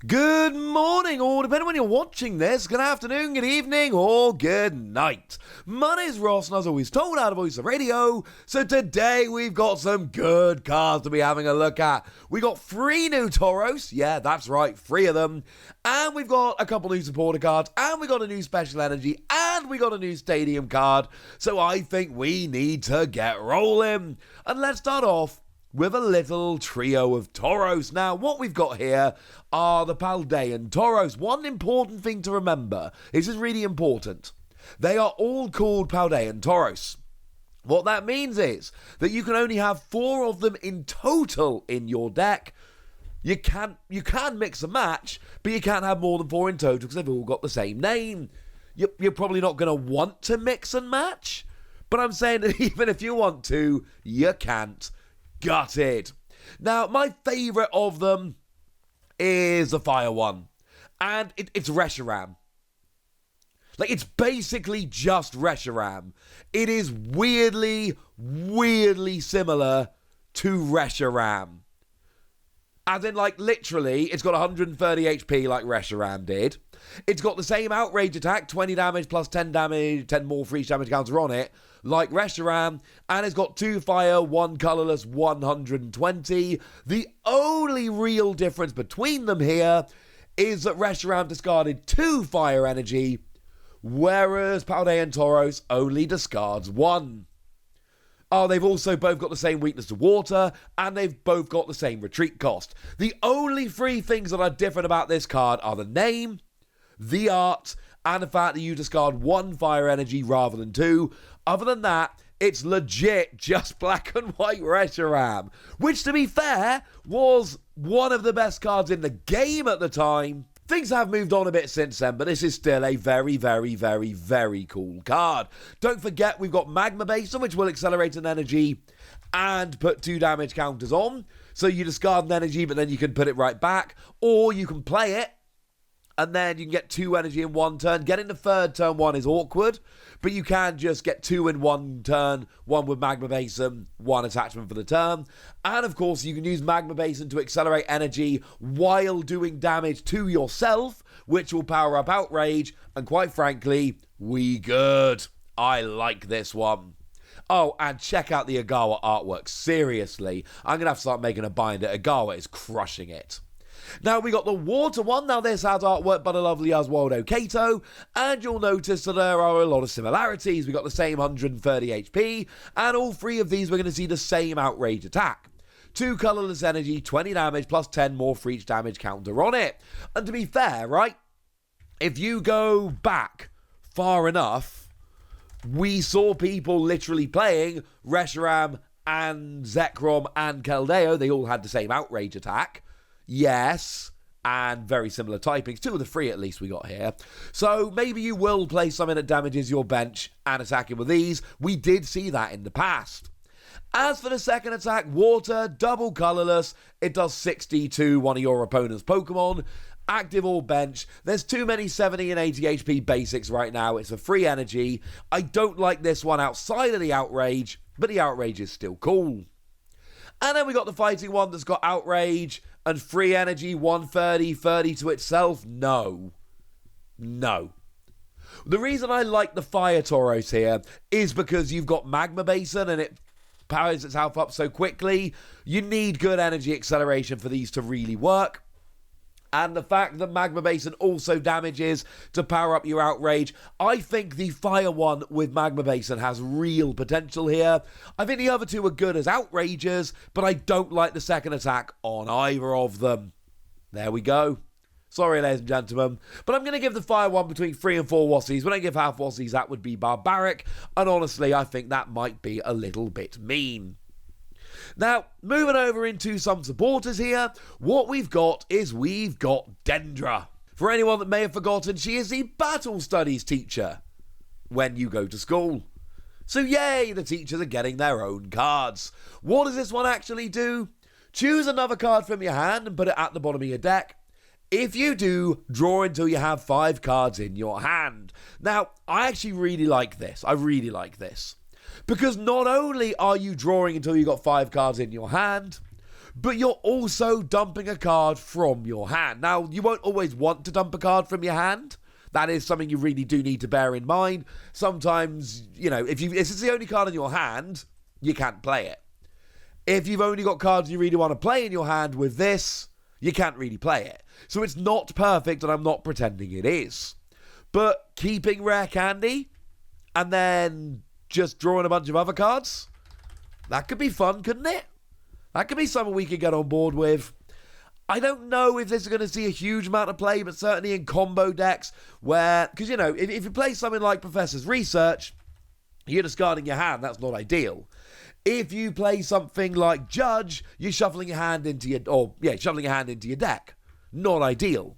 Good morning, or depending on when you're watching this, good afternoon, good evening, or good night. My name's Ross, and as always told out of Voice of Radio, so today we've got some good cards to be having a look at. We got 3 new Tauros, yeah, that's right, 3 of them, and we've got a couple new supporter cards, and we got a new special energy, and we got a new stadium card, so I think we need to get rolling. And let's start off with a little trio of Tauros. Now, what we've got here are the Paldean Tauros. One important thing to remember, this is really important, they are all called Paldean Tauros. What that means is that you can only have 4 of them in total in your deck. You can mix and match, but you can't have more than 4 in total because they've all got the same name. You're probably not going to want to mix and match, but I'm saying that even if you want to, you can't. Gutted. Now, my favourite of them is the fire one, and it's Reshiram. Like, it's basically just Reshiram. It is weirdly similar to Reshiram. As in, like, literally, it's got 130 HP like Reshiram did. It's got the same outrage attack, 20 damage plus 10 damage, 10 more for each damage counter on it, like Reshiram, and it's got 2 fire, 1 colourless, 120. The only real difference between them here is that Reshiram discarded 2 fire energy, whereas Paldean Tauros only discards 1. Oh, they've also both got the same weakness to water, and they've both got the same retreat cost. The only 3 things that are different about this card are the name, the art, and the fact that you discard 1 fire energy rather than 2. Other than that, it's legit just black and white Reshiram, which, to be fair, was one of the best cards in the game at the time. Things have moved on a bit since then, but this is still a very cool card. Don't forget, we've got Magma Basin, which will accelerate an energy and put 2 damage counters on. So you discard an energy, but then you can put it right back, or you can play it, and then you can get 2 energy in 1 turn. Getting the 3rd turn 1 is awkward, but you can just get 2 in 1 turn, 1 with Magma Basin, 1 attachment for the turn. And of course, you can use Magma Basin to accelerate energy while doing damage to yourself, which will power up Outrage, and quite frankly, we good. I like this one. Oh, and check out the Agawa artwork. Seriously, I'm going to have to start making a binder. Agawa is crushing it. Now, we got the water one. Now, this has artwork by the lovely Oswaldo Cato, and you'll notice that there are a lot of similarities. We got the same 130 HP, and all 3 of these we're going to see the same outrage attack. 2 colourless energy, 20 damage, plus 10 more for each damage counter on it. And to be fair, right, if you go back far enough, we saw people literally playing Reshiram and Zekrom and Keldeo. They all had the same outrage attack. Yes, and very similar typings. 2 of the 3 at least we got here. So maybe you will play something that damages your bench and attack it with these. We did see that in the past. As for the second attack, water, double colourless. It does 60 to one of your opponent's Pokemon. Active or bench. There's too many 70 and 80 HP basics right now. It's a free energy. I don't like this one outside of the outrage, but the outrage is still cool. And then we got the fighting one that's got outrage and free energy, 130, 30 to itself. No. The reason I like the Fire Tauros here is because you've got Magma Basin and it powers itself up so quickly. You need good energy acceleration for these to really work. And the fact that Magma Basin also damages to power up your outrage, I think the fire one with Magma Basin has real potential here. I think the other 2 are good as outrages, but I don't like the second attack on either of them. There we go. Sorry, ladies and gentlemen, but I'm going to give the fire one between 3 and 4 Wassies. When I give half Wassies, that would be barbaric, and honestly, I think that might be a little bit mean. Now, moving over into some supporters here, what we've got is we've got Dendra. For anyone that may have forgotten, she is the battle studies teacher when you go to school. So yay, the teachers are getting their own cards. What does this one actually do? Choose another card from your hand and put it at the bottom of your deck. If you do, draw until you have 5 cards in your hand. Now, I actually really like this. I really like this. Because not only are you drawing until you've got 5 cards in your hand, but you're also dumping a card from your hand. Now, you won't always want to dump a card from your hand. That is something you really do need to bear in mind. Sometimes, if it's the only card in your hand, you can't play it. If you've only got cards you really want to play in your hand with this, you can't really play it. So it's not perfect, and I'm not pretending it is. But keeping rare candy and then just drawing a bunch of other cards, that could be fun, couldn't it? That could be something we could get on board with. I don't know if this is going to see a huge amount of play, but certainly in combo decks where, because, if you play something like Professor's Research, you're discarding your hand. That's not ideal. If you play something like Judge, you're shuffling your hand into your deck. Not ideal.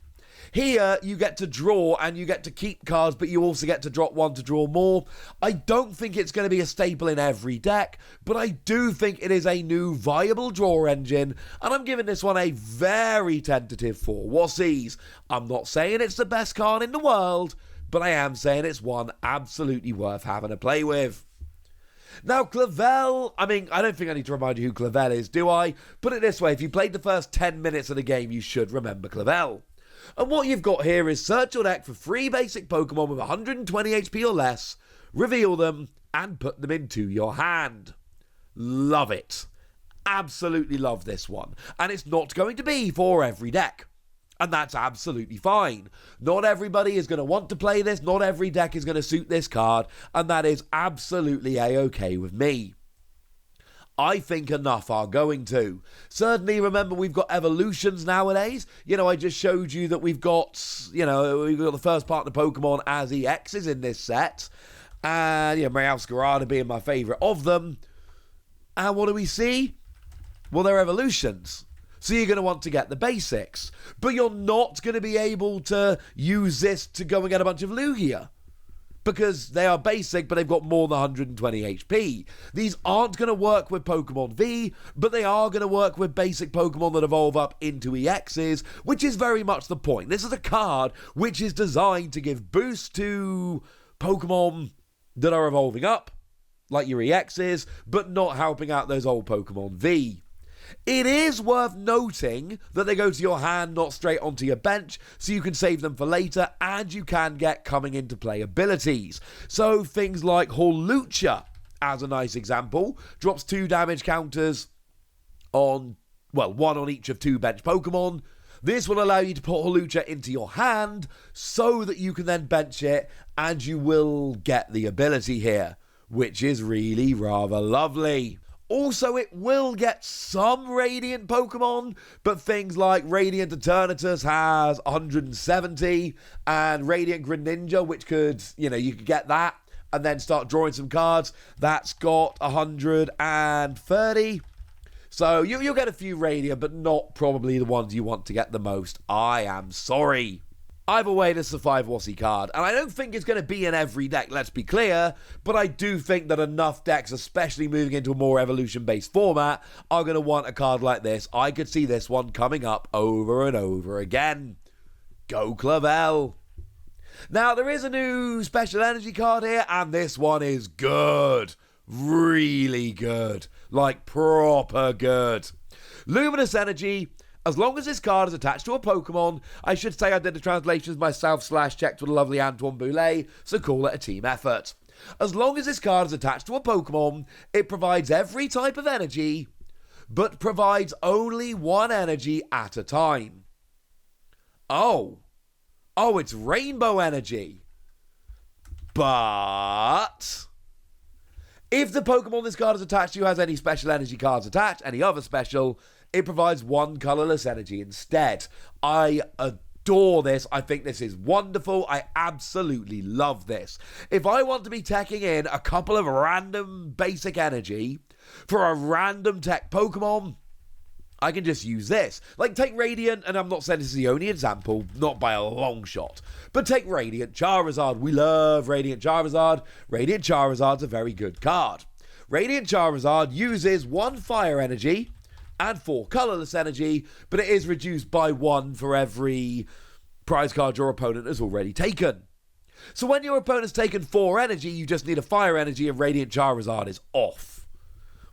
Here, you get to draw and you get to keep cards, but you also get to drop one to draw more. I don't think it's going to be a staple in every deck, but I do think it is a new viable draw engine, and I'm giving this one a very tentative 4 Wassies. I'm not saying it's the best card in the world, but I am saying it's one absolutely worth having a play with. Now, Clavell, I don't think I need to remind you who Clavell is, do I? Put it this way, if you played the first 10 minutes of the game, you should remember Clavell. And what you've got here is search your deck for 3 basic Pokemon with 120 HP or less, reveal them, and put them into your hand. Love it. Absolutely love this one. And it's not going to be for every deck. And that's absolutely fine. Not everybody is going to want to play this, not every deck is going to suit this card, and that is absolutely a-okay with me. I think enough are going to. Certainly, remember, we've got evolutions nowadays. I just showed you that we've got the first partner Pokemon as EXs in this set. And, Meowscarada being my favourite of them. And what do we see? Well, they're evolutions. So you're going to want to get the basics. But you're not going to be able to use this to go and get a bunch of Lugia. Because they are basic, but they've got more than 120 HP. These aren't going to work with Pokemon V, but they are going to work with basic Pokemon that evolve up into EXs, which is very much the point. This is a card which is designed to give boost to Pokemon that are evolving up, like your EXs, but not helping out those old Pokemon V. It is worth noting that they go to your hand, not straight onto your bench, so you can save them for later, and you can get coming into play abilities. So things like Hawlucha, as a nice example, drops 2 damage counters on, 1 on each of 2 bench Pokemon. This will allow you to put Hawlucha into your hand, so that you can then bench it, and you will get the ability here, which is really rather lovely. Also, it will get some Radiant Pokemon, but things like Radiant Eternatus has 170, and Radiant Greninja, which could, you could get that, and then start drawing some cards, that's got 130. So you'll get a few Radiant, but not probably the ones you want to get the most. I am sorry. Either way, this is a 5 Wossie card, and I don't think it's going to be in every deck, let's be clear, but I do think that enough decks, especially moving into a more evolution-based format, are going to want a card like this. I could see this one coming up over and over again. Go Clavell. Now, there is a new special energy card here, and this one is good. Really good. Like, proper good. Luminous Energy. As long as this card is attached to a Pokemon, I should say I did the translations myself / checked with the lovely Antoine Boulet, so call it a team effort. As long as this card is attached to a Pokemon, it provides every type of energy, but provides only 1 energy at a time. Oh, it's Rainbow Energy. But if the Pokemon this card is attached to has any special energy cards attached, any other special, it provides 1 colorless energy instead. I adore this. I think this is wonderful. I absolutely love this. If I want to be teching in a couple of random basic energy for a random tech Pokemon, I can just use this. Like, take Radiant, and I'm not saying this is the only example, not by a long shot, but take Radiant Charizard. We love Radiant Charizard. Radiant Charizard's a very good card. Radiant Charizard uses 1 fire energy and 4 colorless energy, but it is reduced by 1 for every prize card your opponent has already taken. So when your opponent's taken 4 energy, you just need a fire energy, and Radiant Charizard is off.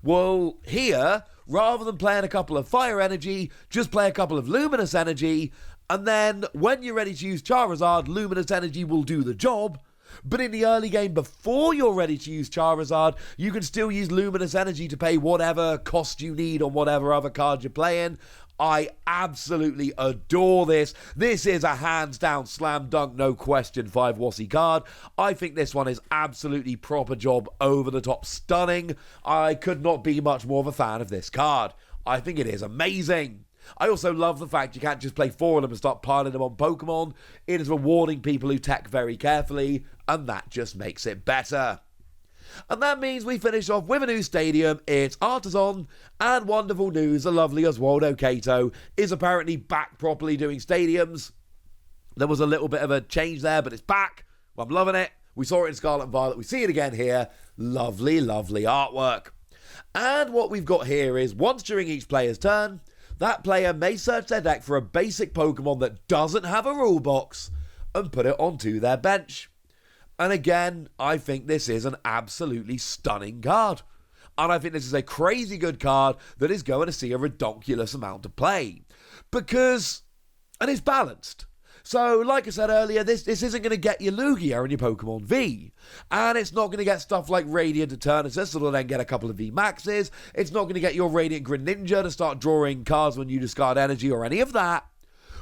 Well, here, rather than playing a couple of fire energy, just play a couple of luminous energy, and then when you're ready to use Charizard, luminous energy will do the job. But in the early game, before you're ready to use Charizard, you can still use luminous energy to pay whatever cost you need on whatever other card you're playing. I absolutely adore this. This is a hands down slam dunk, no question 5 Wossie card. I think this one is absolutely proper job, over the top stunning. I could not be much more of a fan of this card. I think it is amazing. I also love the fact you can't just play 4 of them and start piling them on Pokemon. It is rewarding people who tech very carefully, and that just makes it better. And that means we finish off with a new stadium. It's Artazon, and wonderful news, the lovely Oswaldo Cato is apparently back properly doing stadiums. There was a little bit of a change there, but it's back. Well, I'm loving it. We saw it in Scarlet and Violet. We see it again here. Lovely, lovely artwork. And what we've got here is, once during each player's turn, that player may search their deck for a basic Pokemon that doesn't have a rule box and put it onto their bench. And again, I think this is an absolutely stunning card. And I think this is a crazy good card that is going to see a redonkulous amount of play. And it's balanced. So, like I said earlier, this isn't going to get you Lugia in your Pokemon V. And it's not going to get stuff like Radiant Eternatus that'll then get a couple of V Maxes. It's not going to get your Radiant Greninja to start drawing cards when you discard energy or any of that.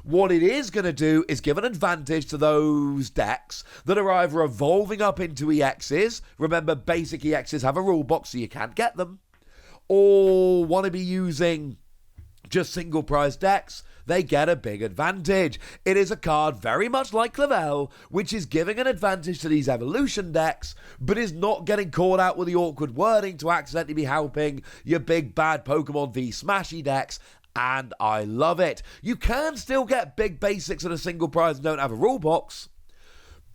What it is going to do is give an advantage to those decks that are either evolving up into EXs. Remember, basic EXs have a rule box, so you can't get them. Or want to be using just single prize decks. They get a big advantage. It is a card very much like Clavell, which is giving an advantage to these evolution decks, but is not getting caught out with the awkward wording to accidentally be helping your big bad Pokemon V Smashy decks. And I love it. You can still get big basics at a single prize and don't have a rule box,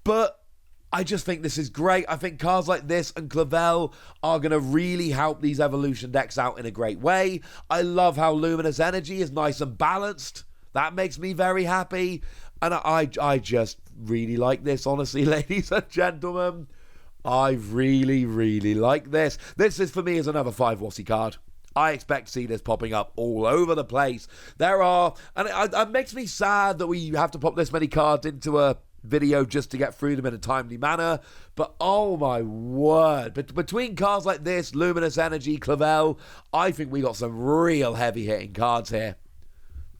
but I just think this is great. I think cards like this and Clavell are going to really help these evolution decks out in a great way. I love how Luminous Energy is nice and balanced. That makes me very happy. And I just really like this, honestly, ladies and gentlemen. I really, really like this. This is, for me, is another 5 Wossie card. I expect to see this popping up all over the place. And it makes me sad that we have to pop this many cards into a video just to get through them in a timely manner. But oh my word, between cards like this, Luminous Energy, Clavell, I think we got some real heavy hitting cards here.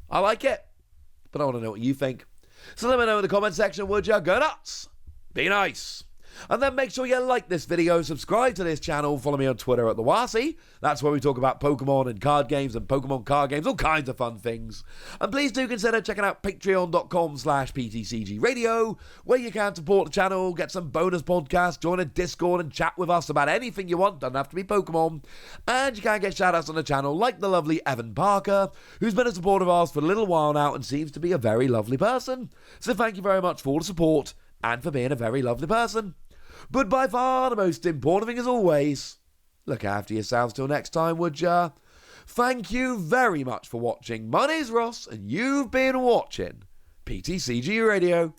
I like it, but I want to know what you think. So let me know in the comment section, would you? Go nuts, be nice. And then make sure you like this video, subscribe to this channel, follow me on Twitter at @TheWasi. That's where we talk about Pokemon and card games and Pokemon card games, all kinds of fun things. And please do consider checking out patreon.com/PTCG Radio, where you can support the channel, get some bonus podcasts, join a Discord and chat with us about anything you want, doesn't have to be Pokemon. And you can get shout-outs on the channel like the lovely Evan Parker, who's been a supporter of ours for a little while now and seems to be a very lovely person. So thank you very much for all the support and for being a very lovely person. But by far the most important thing, as always, look after yourselves till next time, would ya? Thank you very much for watching. My name's Ross, and you've been watching PTCG Radio.